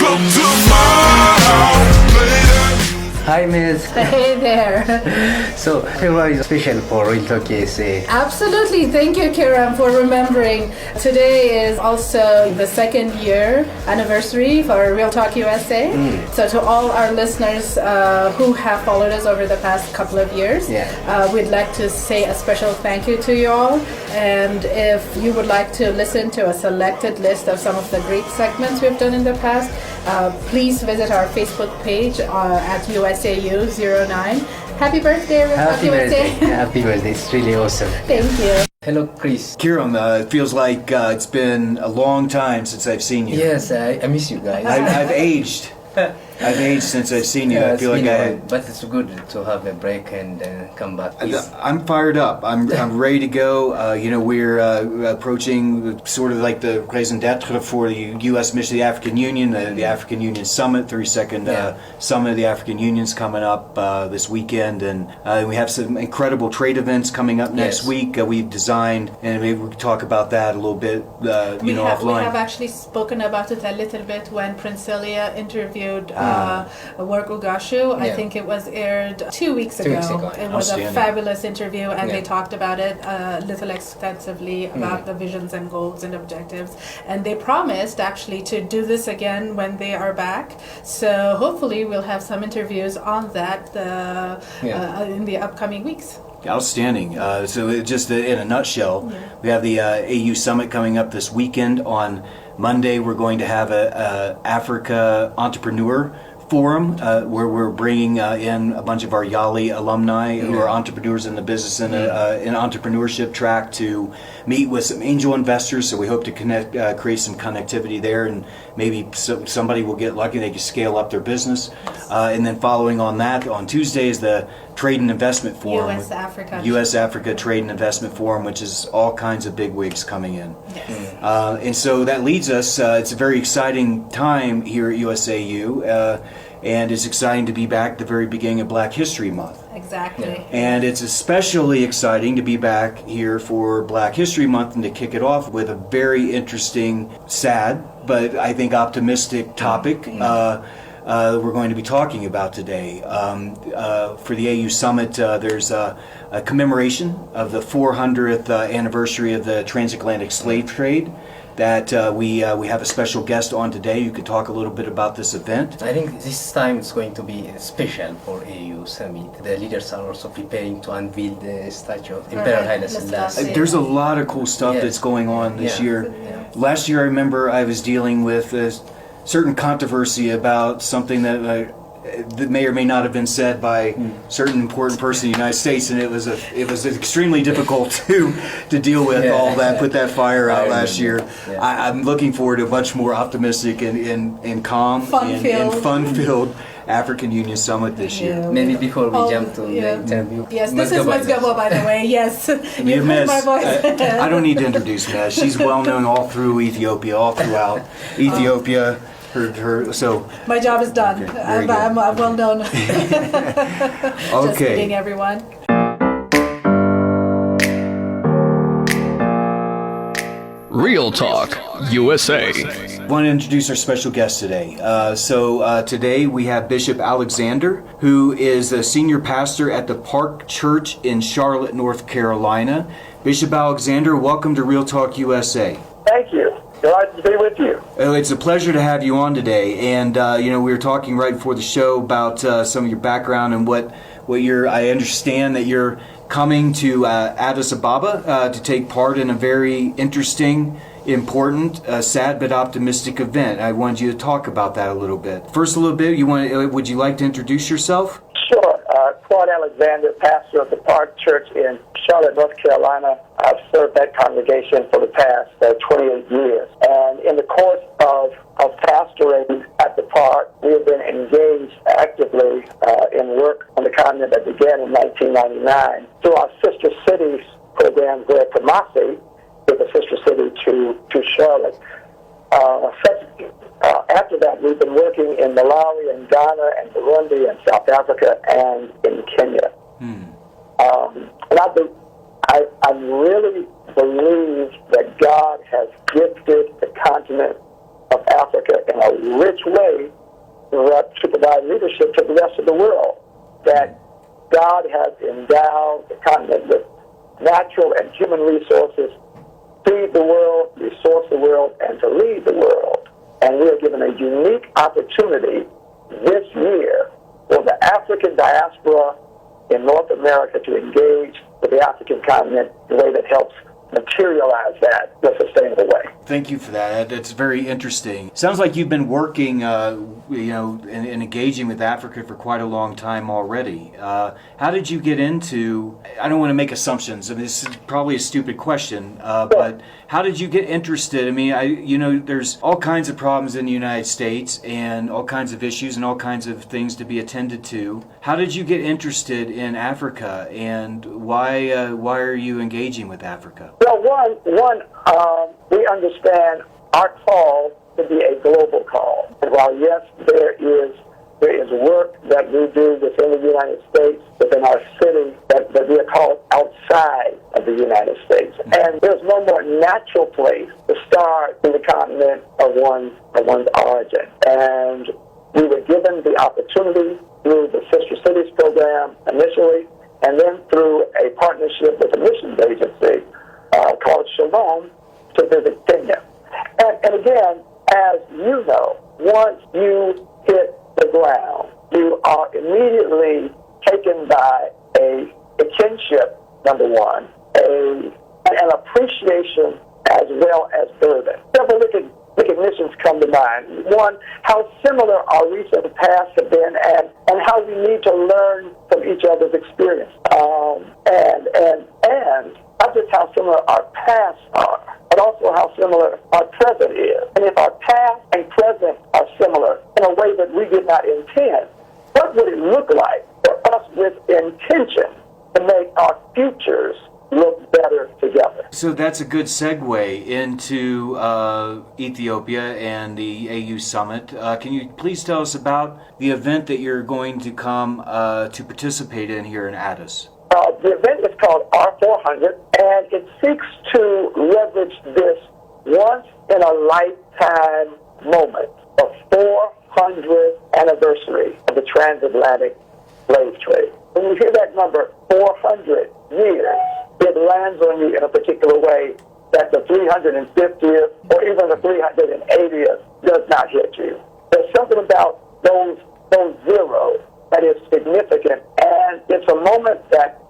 Come to my house, play that. Hi, Miss. Hey there. So, February is special for RealTalk USA. Absolutely. Thank you, Kiran, for remembering. Today is also the second year anniversary for RealTalk USA. So to all our listeners who have followed us over the past couple of years, we'd like to say a special thank you to you all. And if you would like to listen to a selected list of some of the great segments we've done in the past, please visit our Facebook page at USAU09. Happy birthday, Happy birthday. USA. Happy birthday. It's really awesome. Thank you. Hello, Chris. Kiram, it feels like it's been a long time since I've seen you. Yes, I miss you guys. I've aged. I've aged since I've seen you. I feel like but it's good to have a break and come back. I'm fired up. I'm ready to go. We're approaching sort of like the raison d'etre for the U.S. mission of the African Union, the African Union Summit, 32nd Summit of the African Union is coming up this weekend, and we have some incredible trade events coming up next week. We've designed, and maybe we can talk about that a little bit. Offline. We have actually spoken about it a little bit when Prince Celia interviewed Work Ugashu. I think it was aired 2 weeks ago. It was a fabulous interview, and they talked about it a little extensively about the visions and goals and objectives. And they promised actually to do this again when they are back. So hopefully we'll have some interviews on that in the upcoming weeks. Outstanding. So just in a nutshell, we have the AU Summit coming up this weekend. On Monday, we're going to have a Africa Entrepreneur Forum where we're bringing in a bunch of our YALI alumni who are entrepreneurs in the business and in entrepreneurship track to meet with some angel investors. So we hope to create some connectivity there, and maybe somebody will get lucky, they can scale up their business. And then following on that, on Tuesday is the Trade and Investment Forum. U.S. Africa Trade and Investment Forum, which is all kinds of bigwigs coming in. Yes. And so that leads us, it's a very exciting time here at USAU, and it's exciting to be back at the very beginning of Black History Month. Exactly. And it's especially exciting to be back here for Black History Month and to kick it off with a very interesting, sad, but I think optimistic topic we're going to be talking about today. For the AU Summit, there's a commemoration of the 400th anniversary of the Transatlantic Slave Trade that we have a special guest on today who could talk a little bit about this event. I think this time it's going to be special for AU Summit. The leaders are also preparing to unveil the statue of Imperial Haile Selassie. There's a lot of cool stuff that's going on this year. Last year I remember I was dealing with a certain controversy about something that may or may not have been said by certain important person in the United States, and it was extremely difficult to deal with all that, put that fire out last year. I'm looking forward to a much more optimistic and calm and fun-filled African Union Summit this year. Maybe before we jump to the interview. Yes, this is Mazgabo, by the way. Yes, you've heard my voice. I don't need to introduce Maz. She's well known all through Ethiopia, all throughout Ethiopia. So my job is done. I'm well known. Just kidding, everyone. Real Talk USA. I want to introduce our special guest today. Today we have Bishop Alexander, who is a senior pastor at the Park Chruch in Charlotte, North Carolina. Bishop Alexander, welcome to Real Talk USA. Thank you. Glad to be with you. It's a pleasure to have you on today. And we were talking right before the show about some of your background and what I understand that you're coming to Addis Ababa to take part in a very interesting, important, sad but optimistic event. I wanted you to talk about that a little bit. First, would you like to introduce yourself? Sure. Claude Alexander, pastor of the Park Chruch in Charlotte, North Carolina. I've served that congregation for the past 28 years. And in the course of pastoring at the Park, we have been engaged actively in work on the continent that began in 1999 through our Sister Cities program, where Kumasi is a sister city to Charlotte. After that, we've been working in Malawi and Ghana and Burundi and South Africa and in Kenya. And I really believe that God has gifted the continent of Africa in a rich way to provide leadership to the rest of the world. That God has endowed the continent with natural and human resources to feed the world, resource the world, and to lead the world. And we are given a unique opportunity this year for the African diaspora in North America to engage with the African continent in a way that helps materialize that in a sustainable way. Thank you for that. That's very interesting. Sounds like you've been working, and engaging with Africa for quite a long time already. How did you get into? I don't want to make assumptions. I mean, this is probably a stupid question, but how did you get interested? I mean, there's all kinds of problems in the United States and all kinds of issues and all kinds of things to be attended to. How did you get interested in Africa, and why are you engaging with Africa? Well, we understand our call to be a global call. And while yes, there is work that we do within the United States, within our city, that we are called outside of the United States. And there's no more natural place to start in the continent of one's origin. And we were given the opportunity through the Sister Cities program initially, and then through a partnership with a missions agency called Shalom, to visit Kenya. And again, as you know, once you hit the ground, you are immediately taken by a kinship, number one, an appreciation as well as burden. Several recognitions come to mind. One, how similar our recent paths have been, and how we need to learn from each other's experience. And not just how similar our paths are, but also how similar our present is. And if our past and present are similar in a way that we did not intend, what would it look like for us with intention to make our futures look better together? So that's a good segue into Ethiopia and the AU Summit. Can you please tell us about the event that you're going to come to participate in here in Addis? The event is called R400, and it seeks to leverage this once-in-a-lifetime moment, the 400th anniversary of the Transatlantic Slave Trade. When you hear that number, 400 years, it lands on you in a particular way that the 350th or even the 380th does not hit you. There's something about those zeros that is significant, and it's a moment that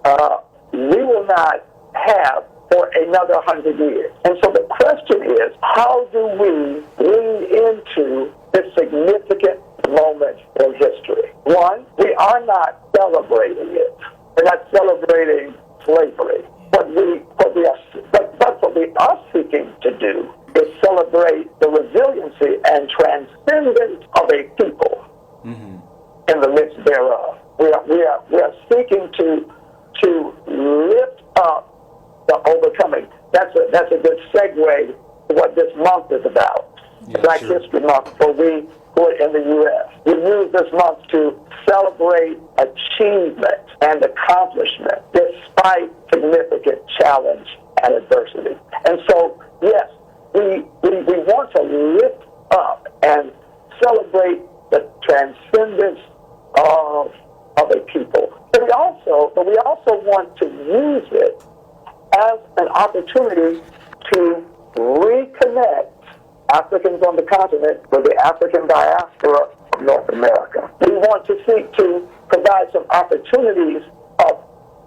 we will not have for another 100 years. And so the question is, how do we lean into this significant moment in history? One, we are not celebrating it. We're not celebrating slavery. What we are seeking to do is celebrate the resiliency and transcendence of a people in the midst thereof. We are seeking to lift up the overcoming. That's a good segue to what this month is about. Yeah, Black sure. History Month for we who are in the U.S. We use this month to celebrate achievement and accomplishment despite significant challenge and adversity. And so, yes, we want to lift up and celebrate the transcendence of a people. But we also want to use it as an opportunity to reconnect Africans on the continent with the African diaspora of North America. We want to seek to provide some opportunities of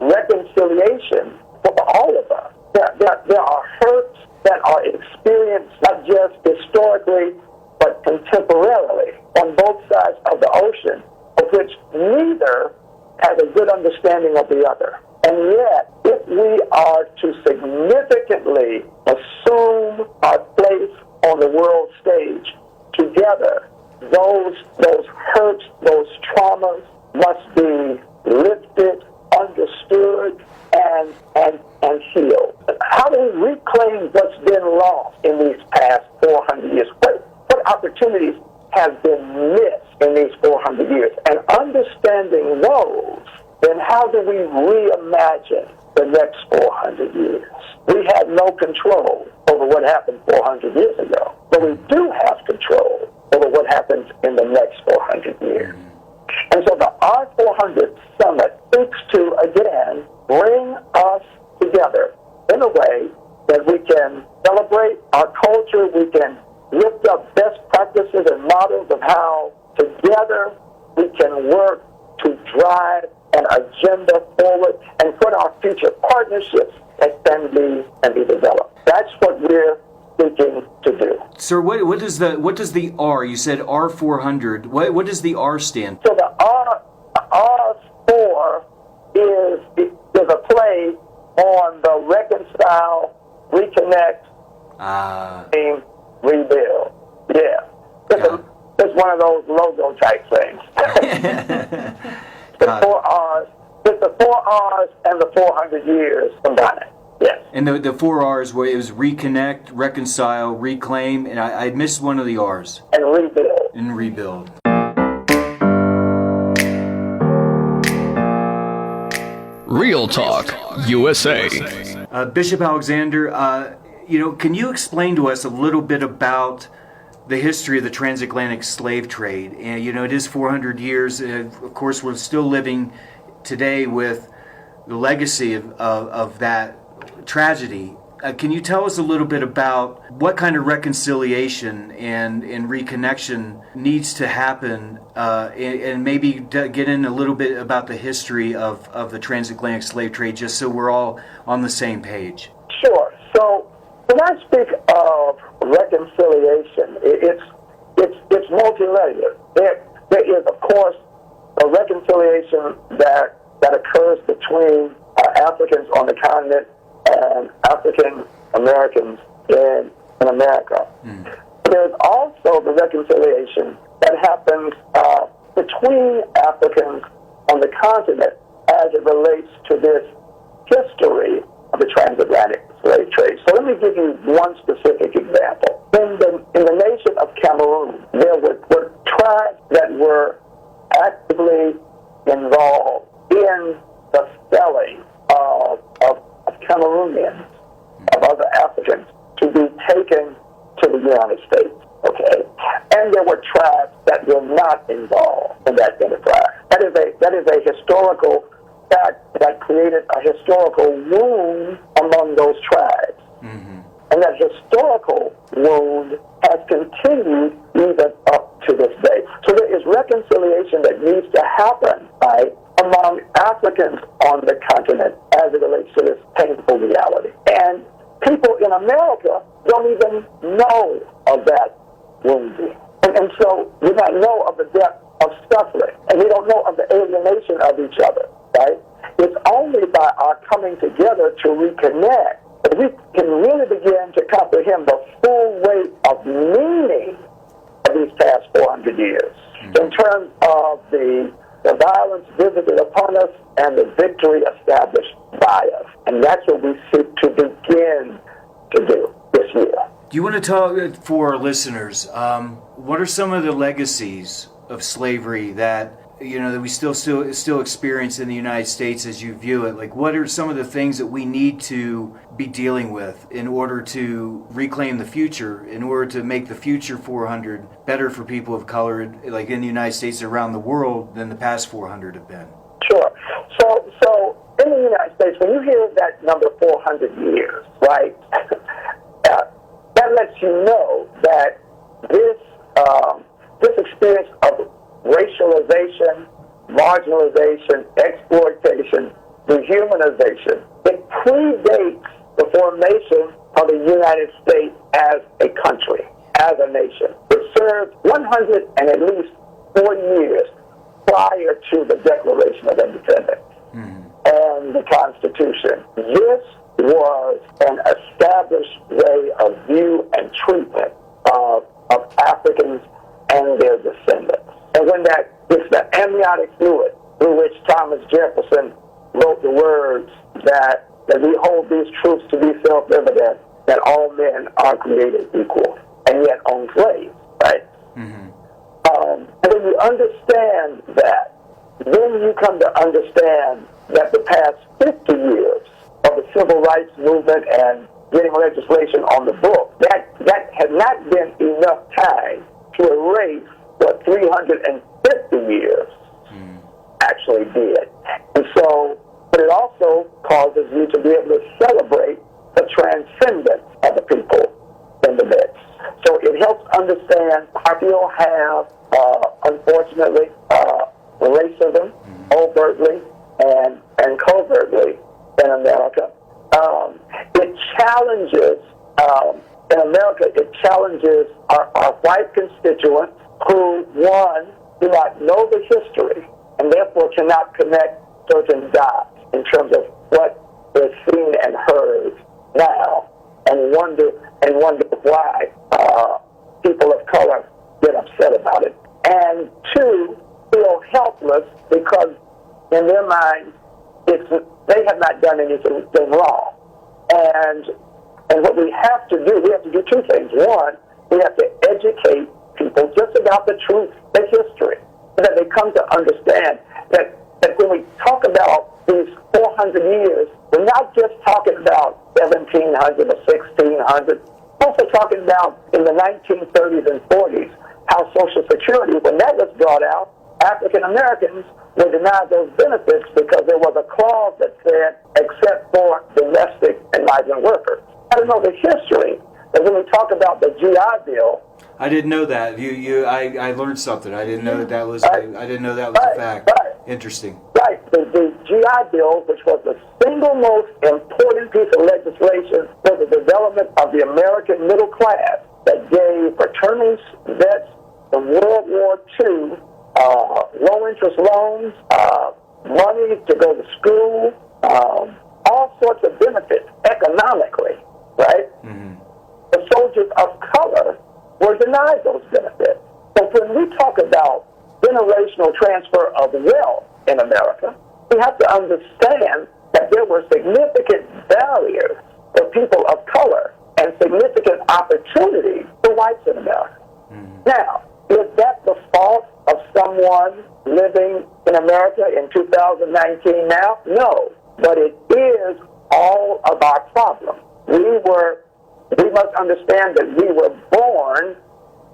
reconciliation for all of us. There are hurts that are experienced not just historically, but contemporarily on both sides of the ocean, of which neither has a good understanding of the other. And yet, if we are to significantly assume our place on the world stage together, those hurts, those traumas must be lifted, understood, and healed. How do we reclaim what's been lost in these past 400 years? What opportunities have been missed in these 400 years? And understanding those, then how do we reimagine the next 400 years. We had no control over what happened 400 years ago, but we do have control over what happens in the next 400 years. And so the R400 Summit seeks to, again, bring us together in a way that we can celebrate our culture, we can lift up best practices and models of how together we can work to drive an agenda forward and put our future partnerships can be developed. That's what we're seeking to do. Sir, what does the R? You said R400. What does the R stand for? So the R4 is a play on the reconcile, reconnect, and rebuild. Yeah. It's one of those logo type things. The 4 R's. It's the 4 R's and the 400 years combined. Yes. And the 4 R's were, it was reconnect, reconcile, reclaim, and I missed one of the R's. And rebuild. And rebuild. Real Talk USA. Bishop Alexander, can you explain to us a little bit about the history of the Transatlantic Slave Trade? And, it is 400 years. Of course, we're still living today with the legacy of that tragedy. Can you tell us a little bit about what kind of reconciliation and reconnection needs to happen, and maybe get in a little bit about the history of the Transatlantic Slave Trade, just so we're all on the same page? Sure. So when I speak of reconciliation, it's multi-layered. There is, of course, a reconciliation that occurs between Africans on the continent and African Americans in America. There's also the reconciliation that happens between Africans on the continent as it relates to this history of the transatlantic slave trade. So let me give you one specific example. In the nation of Cameroon, there were tribes that were actively involved in the selling of Cameroonians, of other Africans, to be taken to the United States. Okay? And there were tribes that were not involved in that enterprise. That is a historical fact that created a historical wound among those tribes. And that historical wound has continued even up to this day. So there is reconciliation that needs to happen, right, among Africans on the continent as it relates to this painful reality. And people in America don't even know of that wounding. And so we don't know of the depth of suffering, and we don't know of the alienation of each other, right? It's only by our coming together to reconnect that we can really begin to comprehend the full weight of meaning of these past 400 years in terms of the violence visited upon us and the victory established by us. And that's what we seek to begin to do this year. Do you want to talk for our listeners, what are some of the legacies of slavery that that we still experience in the United States as you view it? Like, what are some of the things that we need to be dealing with in order to reclaim the future, in order to make the future 400 better for people of color, like in the United States and around the world, than the past 400 have been? Sure. So in the United States, when you hear that number 400 years, right, that lets you know that this experience of racialization, marginalization, exploitation, dehumanization, it predates the formation of the United States as a country, as a nation. It served 100 and at least 40 years prior to the Declaration of Independence and the Constitution. This was an established way of view and treatment of Africans and their descendants. And when it's the amniotic fluid through which Thomas Jefferson wrote the words that we hold these truths to be self-evident, that all men are created equal and yet own slaves, right? And when you understand that, then you come to understand that the past 50 years the civil rights movement and getting legislation on the book, that had not been enough time to erase what 350 years actually did. And so, but it also causes you to be able to celebrate the transcendence of the people in the midst. So it helps understand how people have, unfortunately, racism overtly and covertly in America. It challenges, in America, it challenges our white constituents who, one, do not know the history and therefore cannot connect certain dots in terms of what is seen and heard now, and wonder why people of color get upset about it. And two, feel helpless because in their minds they have not done anything wrong. And what we have to do two things. One, we have to educate people just about the truth, the history, so that they come to understand that when we talk about these 400 years, we're not just talking about 1700 or 1600. We're also talking about in the 1930s and 40s how Social Security, when that was brought out, African Americans were denied those benefits because there was a clause that said, except for domestic and migrant workers. I don't know the history, but when we talk about the GI Bill, I didn't know that. I learned something. I didn't know that was. I didn't know that was a fact. Right. Interesting. Right. The GI Bill, which was the single most important piece of legislation for the development of the American middle class, that gave fraternity vets from World War II low-interest loans, money to go to school, all sorts of benefits economically, right? Mm-hmm. The soldiers of color were denied those benefits. So when we talk about generational transfer of wealth in America, we have to understand that there were significant barriers for people of color and significant opportunities for whites in America. Mm-hmm. Now, is that the fault of someone living in America in 2019 now? No, but it is all of our problem. We must understand that we were born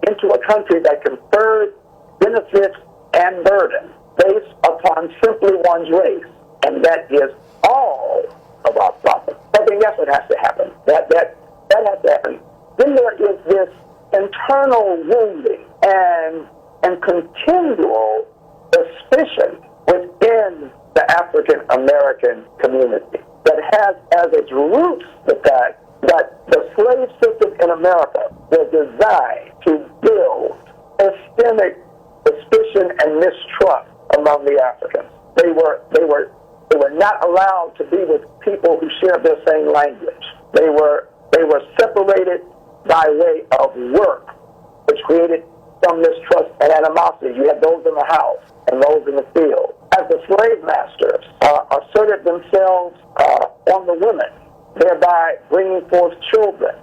into a country that conferred benefits and burdens based upon simply one's race, and that is all of our problem. I think that's what has to happen. That has to happen. Then there is this internal wounding and continual suspicion within the African American community that has as its roots the fact that the slave system in America was designed to build systemic suspicion and mistrust among the Africans. They were not allowed to be with people who shared their same language. They were separated by way of work, which created some mistrust and animosity. You had those in the house and those in the field. As the slave masters asserted themselves on the women, thereby bringing forth children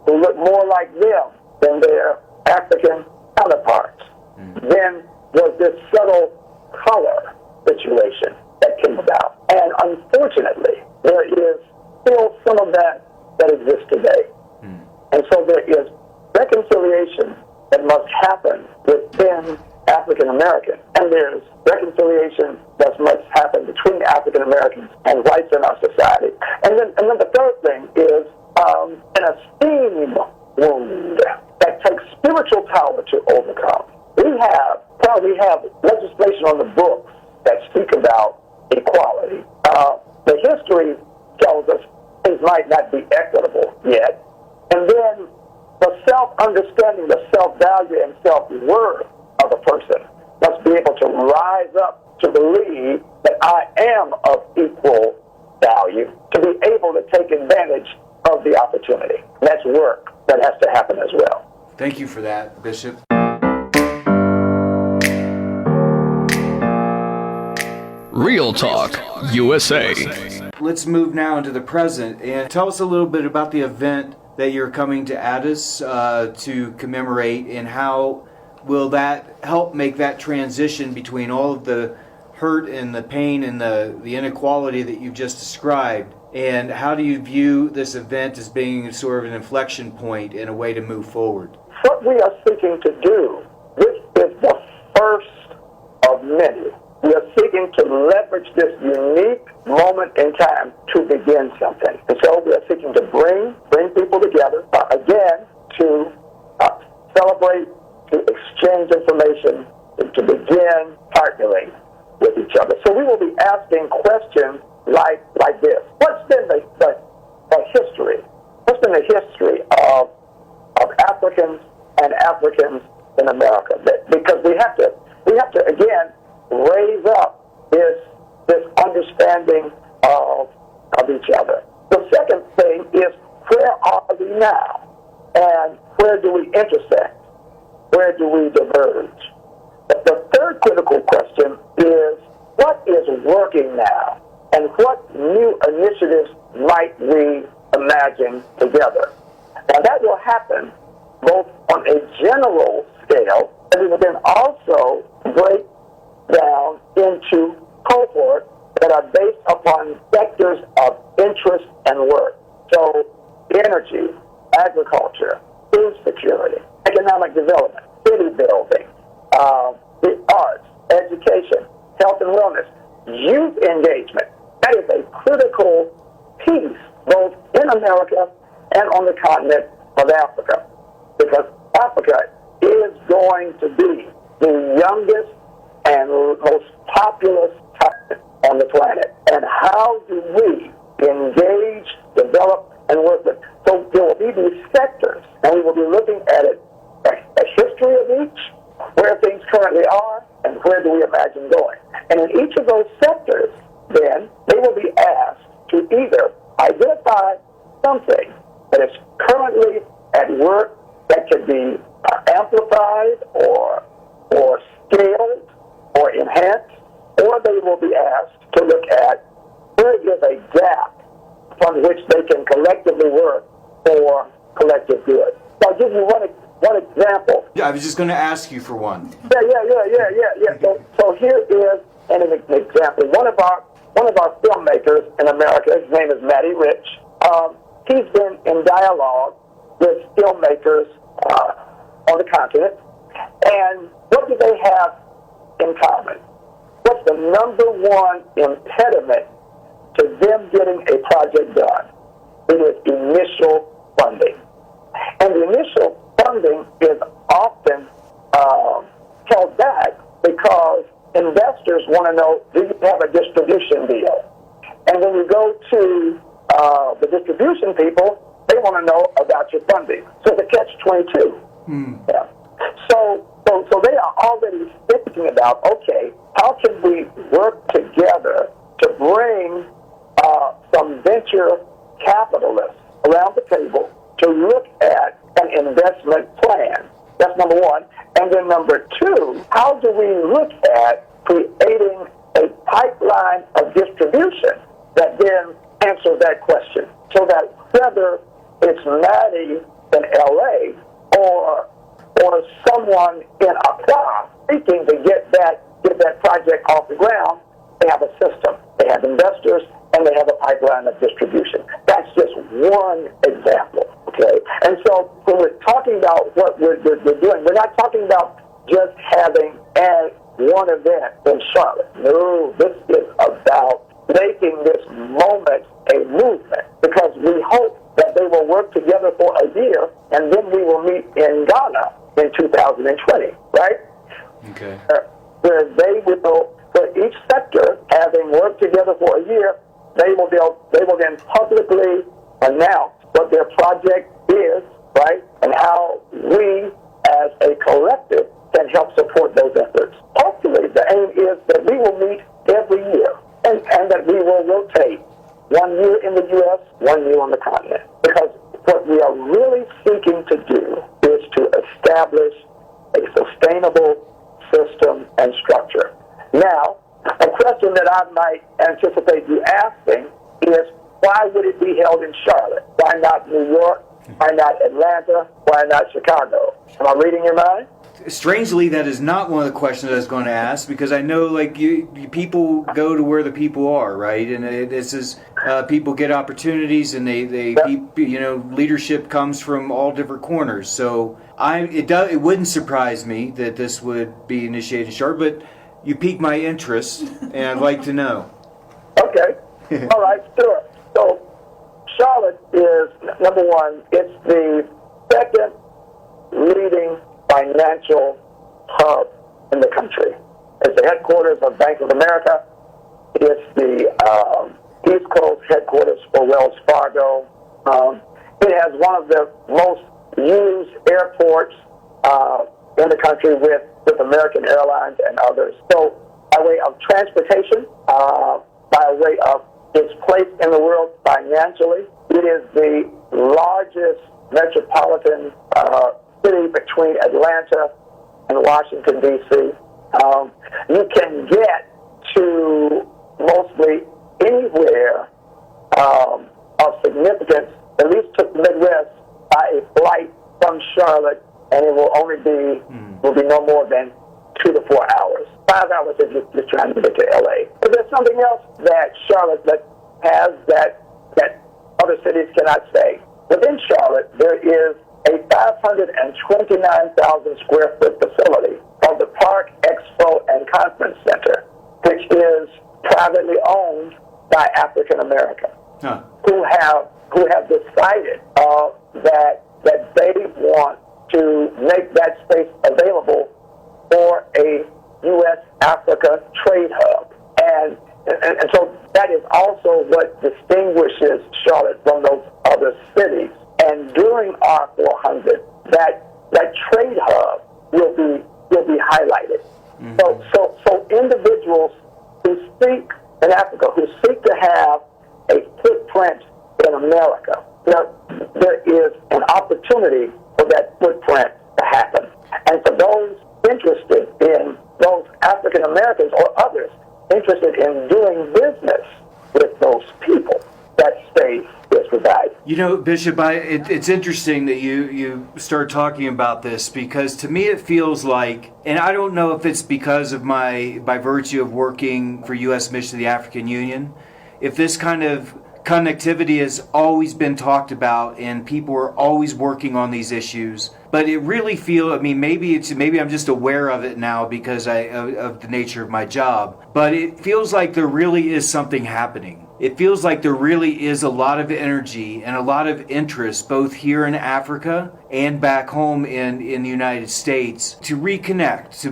who looked more like them than their African counterparts. Mm-hmm. Then was this subtle color situation that came about. And unfortunately, there is still some of that exists today. Mm-hmm. And so there is reconciliation that must happen within African Americans, and there's reconciliation that must happen between African Americans and whites in our society. And then the third thing is an esteem wound that takes spiritual power to overcome. We have legislation on the books that speak about equality. The history tells us things might not be equitable yet, and then the self-understanding, the self-value, and self-worth of a person must be able to rise up to believe that I am of equal value, to be able to take advantage of the opportunity. And that's work that has to happen as well. Thank you for that, Bishop. Real Talk USA. Let's move now into the present and tell us a little bit about the event that you're coming to Addis to commemorate, and how will that help make that transition between all of the hurt and the pain and the inequality that you've just described And how do you view this event as being sort of an inflection point in a way to move forward? What we are seeking to do, this is the first of many. We are seeking to leverage this unique moment in time to begin something. And so we are seeking to bring people together, again, to celebrate, to exchange information, to begin partnering with each other. So we will be asking questions like this. What's been the history? What's been the history of Africans and Africans in America? Because we have to again raise up this understanding of each other. The second thing is, where are we now? And where do we intersect? Where do we diverge? The third critical question is, what is working now? And what new initiatives might we imagine together? Now that will happen both on a general scale, and we will then also break down into cohorts that are based upon sectors of interest and work. So energy, agriculture, food security, economic development, city building, the arts, education, health and wellness, youth engagement. That is a critical piece both in America and on the continent of Africa, because Africa is going to be the youngest and most populous continent on the planet. And how do we engage, develop, and work with? So there will be these sectors, and we will be looking at it, a history of each, where things currently are, and where do we imagine going. And in each of those sectors, then, they will be asked to either identify something that is currently at work that could be amplified or scaled or enhanced, or they will be asked to look at where is a gap upon which they can collectively work for collective good. So I'll give you one example. Yeah, I was just going to ask you for one. Yeah. So here is an example. One of our filmmakers in America, his name is Matty Rich. He's been in dialogue with filmmakers on the continent. And what do they have in common? What's the number one impediment to them getting a project done? It is initial funding. And the initial funding is often held back because investors want to know, do you have a distribution deal? And when you go to the distribution people, they want to know about your funding. So it's a catch-22. Yeah. So they are already thinking about, okay, how can we work together to bring some venture capitalists around the table to look at an investment plan? That's number one. And then number two, how do we look at creating a pipeline of distribution that then answers that question? So that whether it's Maddie in LA or someone in Accra seeking to get that project off the ground, they have a system. They have investors, and they have a pipeline of distribution. That's just one example, okay? And so when we're talking about what we're doing, we're not talking about just having one event in Charlotte. No, this is about making this moment a movement, because we hope that they will work together for a year, and then we will meet in Ghana in 2020, right? Okay. Where they will, for each sector, having worked together for a year, they will then publicly announce what their project is, right, and how we, as a collective, can help support those efforts. Hopefully, the aim is that we will meet every year, and that we will rotate 1 year in the U.S., 1 year on the continent. Because what we are really seeking to do is to establish a sustainable system and structure. Now, a question that I might anticipate you asking is, why would it be held in Charlotte? Why not New York? Why not Atlanta? Why not Chicago? Am I reading your mind? strangely, that is not one of the questions I was going to ask, because I know, like, you people go to where the people are, right? And this is people get opportunities, and leadership comes from all different corners. So it wouldn't surprise me that this would be initiated in Charlotte, but you piqued my interest, and I'd like to know. Okay. All right, sure. So Charlotte is, number one, it's the second leading financial hub in the country. It's the headquarters of Bank of America. It's the East Coast headquarters for Wells Fargo. It has one of the most used airports in the country with American Airlines and others. So by way of transportation, by way of its place in the world financially, it is the largest metropolitan city between Atlanta and Washington, D.C. You can get to mostly anywhere of significance, at least to the Midwest, by a flight from Charlotte, and it will only be no more than 2 to 4 hours. 5 hours if you're trying to get to L.A. But there's something else that Charlotte has that other cities cannot say. Within Charlotte, there is a 529,000 square foot facility called the Park Expo and Conference Center, which is privately owned by African Americans who have decided that they want to make that space available for a U.S.-Africa trade hub. And so that is also what distinguishes Charlotte from those other cities. And during R400, that trade hub will be highlighted. So individuals who seek in Africa, who seek to have a footprint in America, there is an opportunity for that footprint to happen. And for those interested in those African Americans or others interested in doing business with those people, that space is provided. You know, Bishop, it's interesting that you start talking about this, because to me it feels like, and I don't know if it's because of by virtue of working for U.S. Mission to the African Union, if this kind of connectivity has always been talked about and people are always working on these issues, but it really feels, I mean, maybe I'm just aware of it now because of the nature of my job, but it feels like there really is something happening. It feels like there really is a lot of energy and a lot of interest both here in Africa and back home in the United States to reconnect, to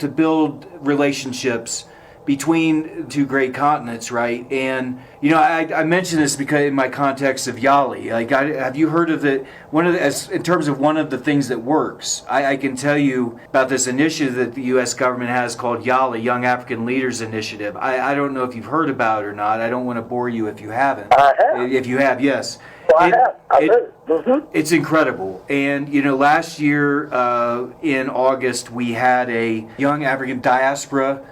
build relationships between two great continents, right? And I mentioned this because in my context of YALI, have you heard of it? In terms of one of the things that works, I can tell you about this initiative that the U.S. government has called YALI, Young African Leaders Initiative. I don't know if you've heard about it or not. I don't want to bore you if you haven't. I have. If you have, yes. Well, I have. I've heard it. Mm-hmm. It's incredible. And, last year in August, we had a Young African Diaspora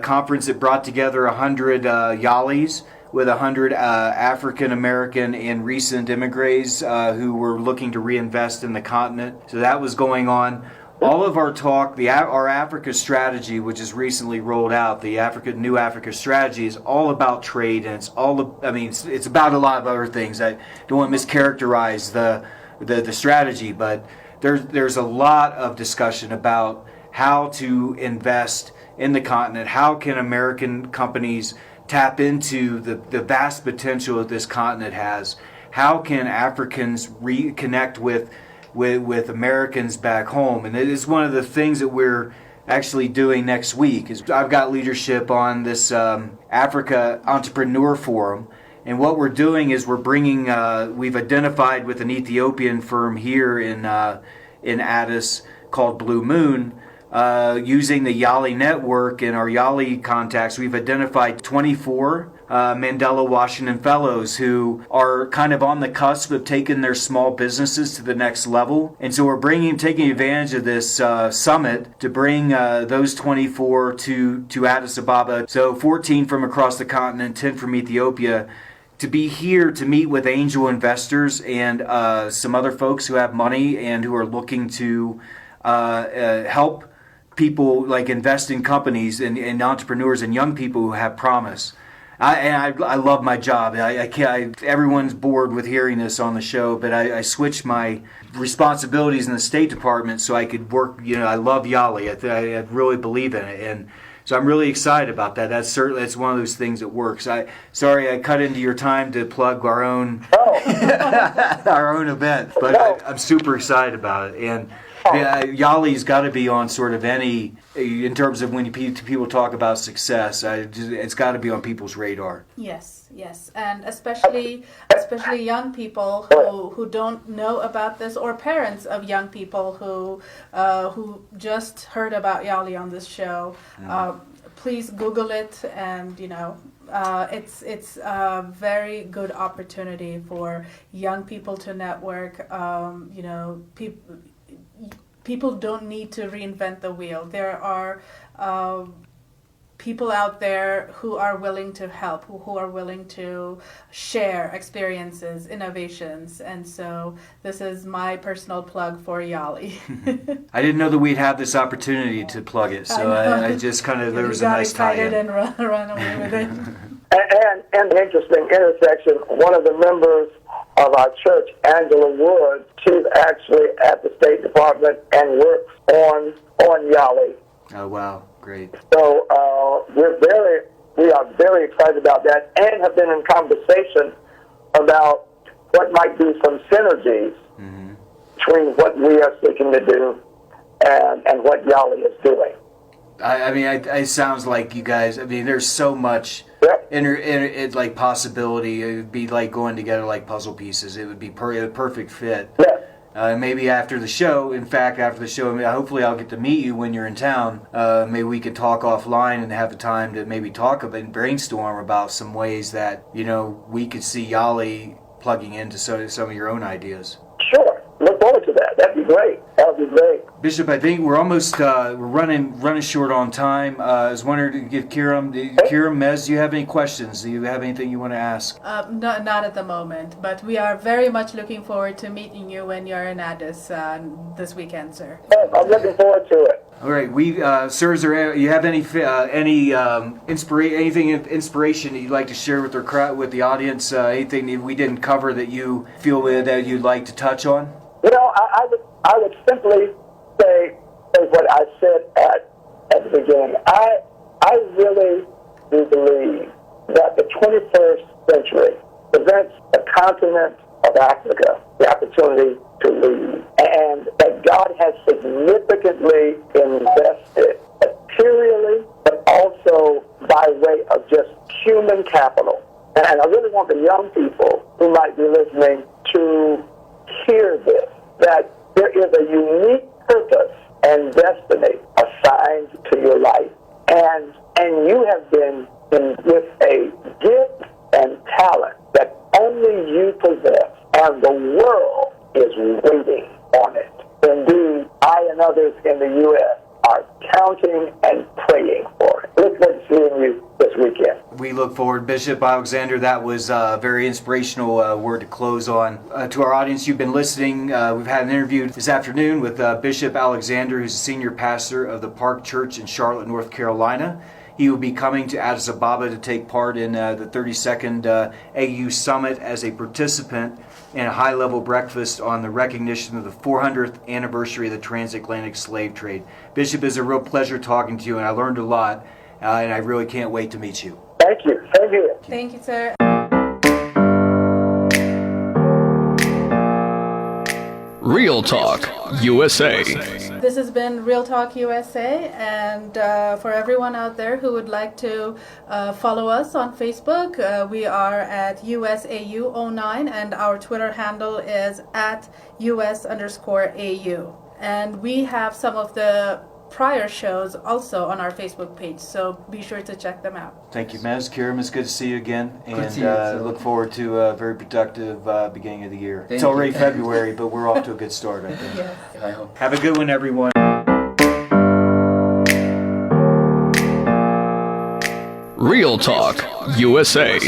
conference that brought together 100 YALIs with 100 African American and recent immigrants who were looking to reinvest in the continent. So that was going on. All of our talk, our Africa strategy, which is recently rolled out, the New Africa strategy, is all about trade, and it's about a lot of other things. I don't want to mischaracterize the strategy, but there's a lot of discussion about how to invest in the continent. How can American companies tap into the vast potential that this continent has? How can Africans reconnect with Americans back home? And it is one of the things that we're actually doing next week. Is I've got leadership on this Africa Entrepreneur Forum, and what we're doing is we're bringing. We've identified with an Ethiopian firm here in Addis called Blue Moon. Using the YALI network and our YALI contacts, we've identified 24 Mandela Washington Fellows who are kind of on the cusp of taking their small businesses to the next level. And so we're taking advantage of this summit to bring those 24 to Addis Ababa. So 14 from across the continent, 10 from Ethiopia, to be here to meet with angel investors and some other folks who have money and who are looking to help people, like invest in companies and entrepreneurs and young people who have promise. I love my job. I can't. Everyone's bored with hearing this on the show, but I switched my responsibilities in the State Department so I could work. I love Yali. I really believe in it, and so I'm really excited about that. That's one of those things that works. Sorry I cut into your time to plug our own our own event, but I'm super excited about it. And Yali's got to be on sort of any, in terms of when people talk about success, it's got to be on people's radar. Yes, and especially young people who don't know about this, or parents of young people who just heard about Yali on this show. Please Google it, and it's a very good opportunity for young people to network. People don't need to reinvent the wheel. There are people out there who are willing to help, who are willing to share experiences, innovations, and so this is my personal plug for Yali. I didn't know that we'd have this opportunity to plug it, so I just kind of, there was a nice tie-in. And run away with it. And an interesting intersection, one of the members of our church, Angela Woods, she's actually at the State Department and works on Yali. Oh, wow. Great. So we are very excited about that, and have been in conversation about what might be some synergies between what we are seeking to do and what Yali is doing. It sounds like you guys, there's so much like possibility. It would be like going together like puzzle pieces. It would be a perfect fit. Yes. Maybe after the show, hopefully I'll get to meet you when you're in town. Maybe we could talk offline and have the time to maybe talk about and brainstorm about some ways that, we could see Yali plugging into some of your own ideas. Sure. Look forward to that. That'd be great. That would be great. Bishop, I think we're almost we're running short on time. I was wondering to give Kiram, Mez, do you have any questions? Do you have anything you want to ask? Not at the moment, but we are very much looking forward to meeting you when you're in Addis this weekend, sir. I'm looking forward to it. All right, sir, you have any anything inspiration that you'd like to share with the audience? Anything that we didn't cover that you feel that you'd like to touch on? I would simply say what I said at the beginning. I really do believe that the 21st century presents the continent of Africa the opportunity to lead, and that God has significantly invested materially, but also by way of just human capital. And I really want the young people who might be listening to hear this, that there is a unique purpose and destiny assigned to your life. And you have been with a gift and talent that only you possess, and the world is waiting on it. Indeed, I and others in the U.S. are counting and praying for it. Look forward to seeing you this weekend. We look forward. Bishop Alexander, that was a very inspirational word to close on. To our audience, you've been listening. We've had an interview this afternoon with Bishop Alexander, who's a senior pastor of the Park Chruch in Charlotte, North Carolina. He will be coming to Addis Ababa to take part in the 32nd AU Summit as a participant in a high-level breakfast on the recognition of the 400th anniversary of the Transatlantic Slave Trade. Bishop, it's a real pleasure talking to you, and I learned a lot, and I really can't wait to meet you. Thank you. Thank you. Thank you, sir. Real Talk USA. This has been Real Talk USA, and for everyone out there who would like to follow us on Facebook, we are at USAU09, and our Twitter handle is at US_AU. And we have some of the prior shows also on our Facebook page, so be sure to check them out. Thank you, Mez. Kiram, it's good to see you again, and to see you, look forward to a very productive beginning of the year. Thank It's already you. February, but we're off to a good start, I think. Yes. I hope. Have a good one, everyone. Real Talk USA.